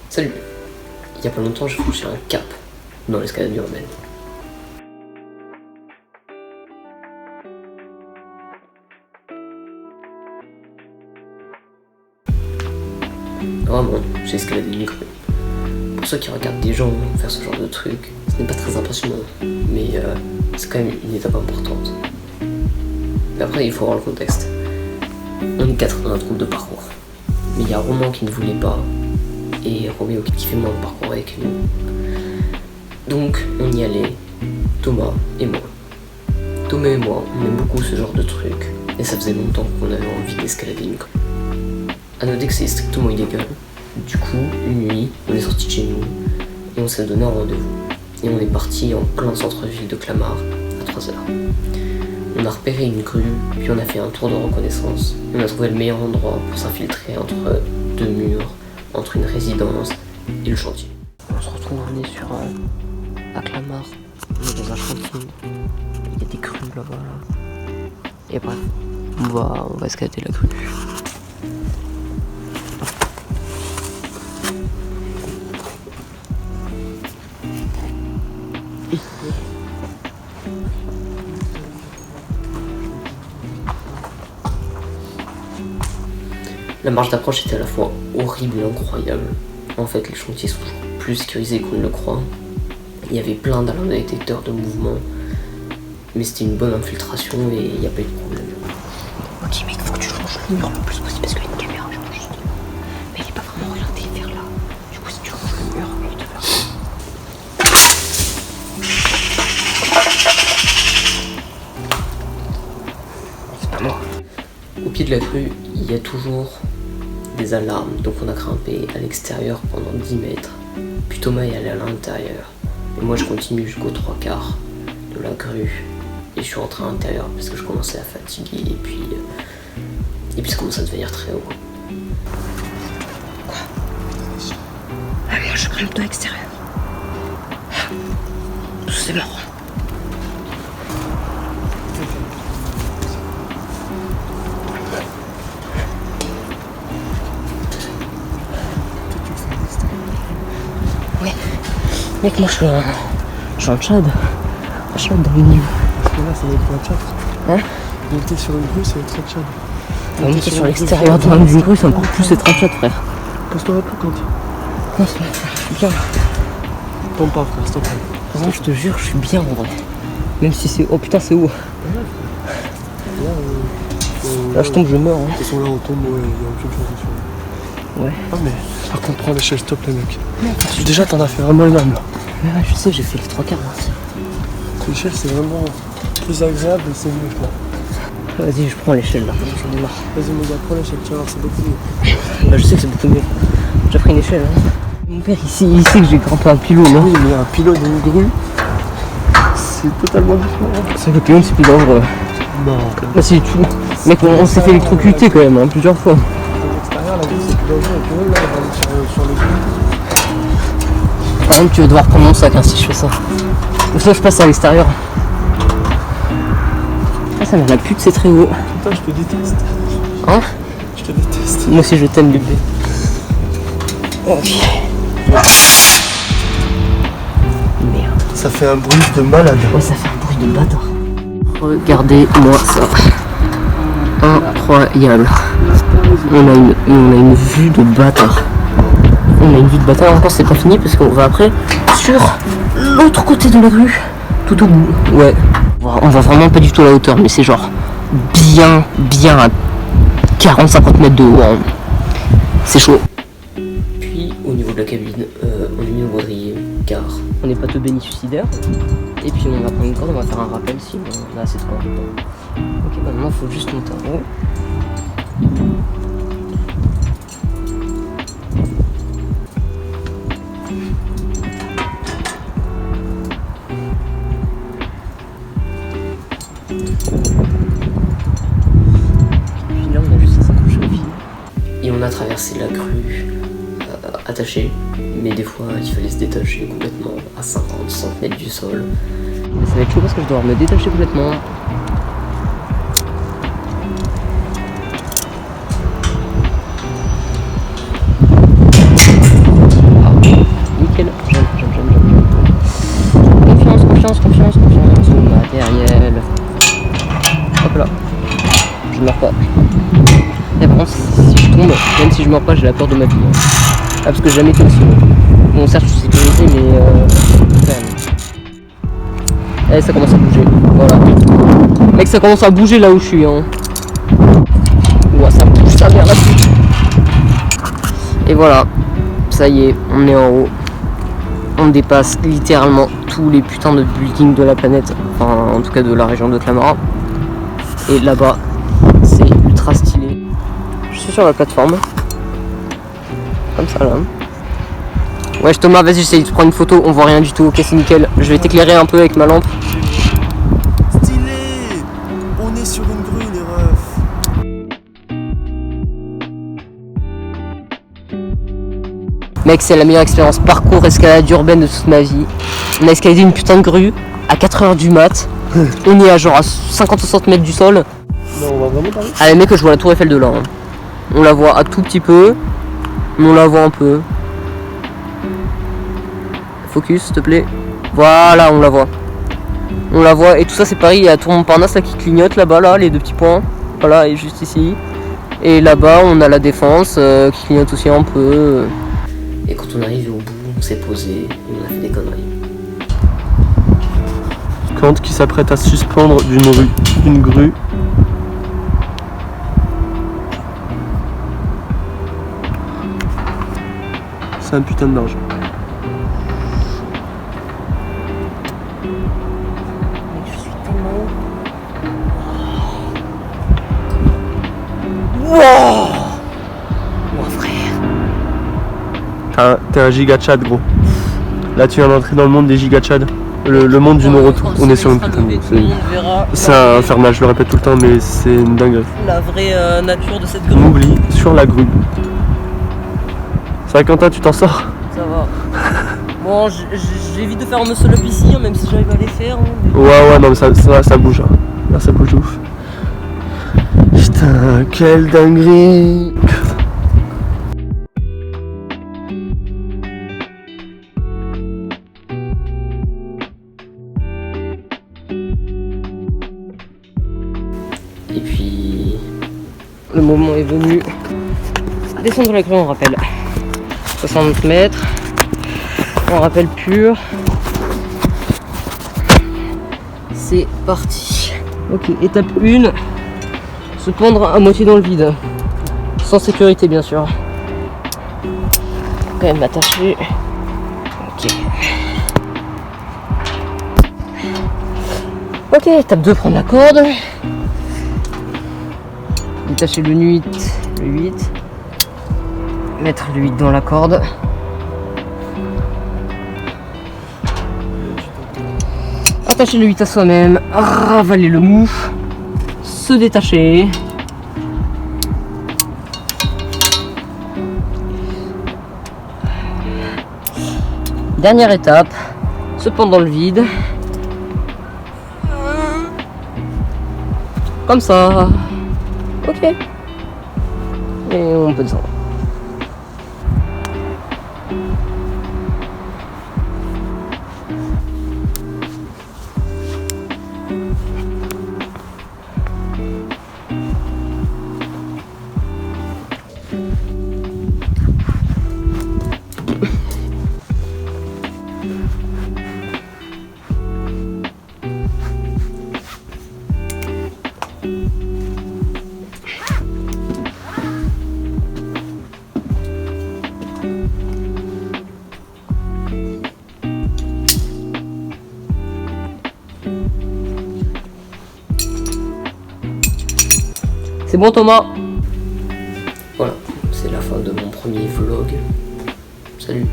Salut! Il y a pas longtemps, j'ai franchi un cap dans l'escalade urbaine. Vraiment, j'ai escaladé une grue. Pour ceux qui regardent des gens faire ce genre de truc, ce n'est pas très impressionnant, mais c'est quand même une étape importante. Mais après, il faut voir le contexte. On est 4 dans notre groupe de parcours. Mais il y a Romain qui ne voulait pas, et Roméo qui fait moins de parcours avec nous. Donc, on y allait, Thomas et moi. Thomas et moi, on aime beaucoup ce genre de truc, et ça faisait longtemps qu'on avait envie d'escalader une grue. A noter que c'est strictement illégal. Du coup, une nuit, on est sorti de chez nous, et on s'est donné un rendez-vous. Et on est parti en plein centre-ville de Clamart, à 3h. On a repéré une grue, puis on a fait un tour de reconnaissance. Et on a trouvé le meilleur endroit pour s'infiltrer entre deux murs, entre une résidence et le chantier. On se retrouve, on est sur à Clamart, on est dans un chantier. Il y a des crues là-bas. Là. Et bref, on va escalader la grue. La marche d'approche était à la fois horrible et incroyable. En fait, les chantiers sont toujours plus sécurisés qu'on ne le croit. Il y avait plein d'alarmes détecteurs de mouvement, mais c'était une bonne infiltration et il n'y a pas eu de problème. Ok mec, faut que tu changes le mur le plus possible parce qu'il y a une caméra, je pense juste. Mais il est pas vraiment orienté vers là. Du coup, si tu changes le mur, il te verra. C'est pas moi. Au pied de la grue, il y a toujours des alarmes, donc on a grimpé à l'extérieur pendant 10 mètres. Puis Thomas est allé à l'intérieur. Et moi je continue jusqu'aux 3/4 de la grue. Et je suis rentré à l'intérieur parce que je commençais à fatiguer et puis ça commence à devenir très haut. Quoi? Ah mais je grimpe de l'extérieur. C'est mort. Ouais. Mec, moi je suis en Tchad. En Tchad dans le niveau. Parce que là, ça va être pas Tchad. Hein? Monter sur une grue, ça va être très Tchad. Monter sur l'extérieur dans une grue, c'est encore plus être un Tchad, frère. Pose-toi un peu quand Non, c'est bien. Tombe pas, frère, stop. Vraiment, je te jure, je suis bien en vrai. Même si c'est. Oh putain, c'est où? Là, je tombe, je meurs. Hein. De toute façon, là, on tombe, ouais, il n'y a aucune chance de survie. Ouais. Ah, mais par contre, prends l'échelle, stop, les mecs. Déjà, t'en as fait vraiment une âme là. Ouais, je sais, j'ai fait les 3/4. L'échelle, c'est vraiment plus agréable et c'est mieux, je crois. Vas-y, je prends l'échelle là. J'en ai marre. Vas-y, mon gars, prends l'échelle, tu vas voir, c'est beaucoup mieux. Bah, je sais que c'est beaucoup mieux. J'ai pris une échelle. Hein. Mon père, il sait que j'ai grimpé un pylône. Hein. Oui, mais un pylône et une grue, c'est totalement différent. C'est vrai que le pylône, c'est plus dangereux. Non. Bah, c'est tout. Mec, on s'est fait électrocuter quand même, hein, plusieurs fois. À l'extérieur, la grue, c'est plus dangereux. Et puis même là, on va aller sur le grue. Par exemple, tu vas devoir prendre mon sac hein, si je fais ça. Ou ça, je passe à l'extérieur. Ah, ça m'a la pute, c'est très haut. Putain, je te déteste. Hein? Je te déteste. Moi aussi, je t'aime, bébé. Ok. Merde. Ça fait un bruit de malade. Ouais, ça fait un bruit de bâtard. Regardez-moi ça. Incroyable. On a une vue de bâtard. On a une vue de bâtard. Encore, c'est pas fini parce qu'on va après sur l'autre côté de la rue. Tout au bout. Ouais. On va vraiment pas du tout à la hauteur, mais c'est genre bien à 40-50 mètres de haut. Hein. C'est chaud. Puis au niveau de la cabine, on a mis le baudrier, car On n'est pas tout béni suicidaire. Et puis on va prendre une corde, on va faire un rappel si on a assez de corde. Ok, maintenant il faut juste monter en haut. Puis là on a juste à s'accrocher au fil. et on a traversé la grue attaché, mais des fois il fallait se détacher complètement à 50-100 mètres du sol. Ça va être chaud parce que je dois me détacher complètement. je meurs pas. Mais par contre, si je tombe, même si je meurs pas, j'ai la peur de ma vie. Hein. Ah, parce que j'ai jamais été aussi haut. Bon, certes, je suis sécurisé, mais quand même. Eh, ça commence à bouger. Voilà. Mec, ça commence à bouger là où je suis. Hein. Ouah, ça bouge ça bien là-dessus. Et voilà. Ça y est, on est en haut. On dépasse littéralement tous les putains de buildings de la planète. Enfin, en tout cas de la région de Clamart. Et là-bas, c'est ultra stylé. Je suis sur la plateforme. Comme ça là. Wesh Thomas, vas-y, j'essaye de prendre une photo. On voit rien du tout. Ok, c'est nickel. Je vais t'éclairer un peu avec ma lampe. Stylé. On est sur une grue, les refs. Mec, c'est la meilleure expérience parcours escalade urbaine de toute ma vie. On a escaladé une putain de grue à 4h du mat. On est à genre à 50-60 mètres du sol. Non, on va vraiment parler. Ah, mec, je vois la tour Eiffel de là. Hein. On la voit un tout petit peu, mais on la voit un peu. Focus, s'il te plaît. Voilà, on la voit. On la voit. Et tout ça, c'est pareil. Il y a la tour Montparnasse là qui clignote là-bas, là, les deux petits points. Voilà, et juste ici. Et là-bas, on a la Défense qui clignote aussi un peu. Et quand on arrive au bout, on s'est posé et on a fait des conneries. Kant qui s'apprête à se suspendre d'une grue. C'est un putain de danger. Je suis tellement... Wow. Mon frère. T'es un giga Chad, gros. Là, tu viens d'entrer dans le monde des giga Chad. Le monde du non-retour. On est sur une putain de... C'est infernal, je le répète tout le temps, mais c'est une dinguerie. La vraie nature de cette On grue. oublie sur la grue. Ça va, Quentin, tu t'en sors? Ça va. Bon, j'évite de faire un muscle up ici, hein, même si j'arrive à les faire. Hein, mais... Ouais, non, mais ça bouge. Hein. Là, ça bouge ouf. Putain, quelle dinguerie! Et puis, Le moment est venu. Descendre la grue en rappel. 60 mètres. En rappel pur. C'est parti. Ok, étape 1. Se pendre à moitié dans le vide. Sans sécurité bien sûr. Quand même m'attacher. Ok. Ok, étape 2, prendre la corde. Détacher le 8. Mettre le 8 dans la corde. Attacher le 8 à soi-même. Ravaler le mou. Se détacher. Dernière étape. Se pendre dans le vide. Comme ça. Ok. Et on peut descendre. C'est bon Thomas? voilà, c'est la fin de mon premier vlog. Salut!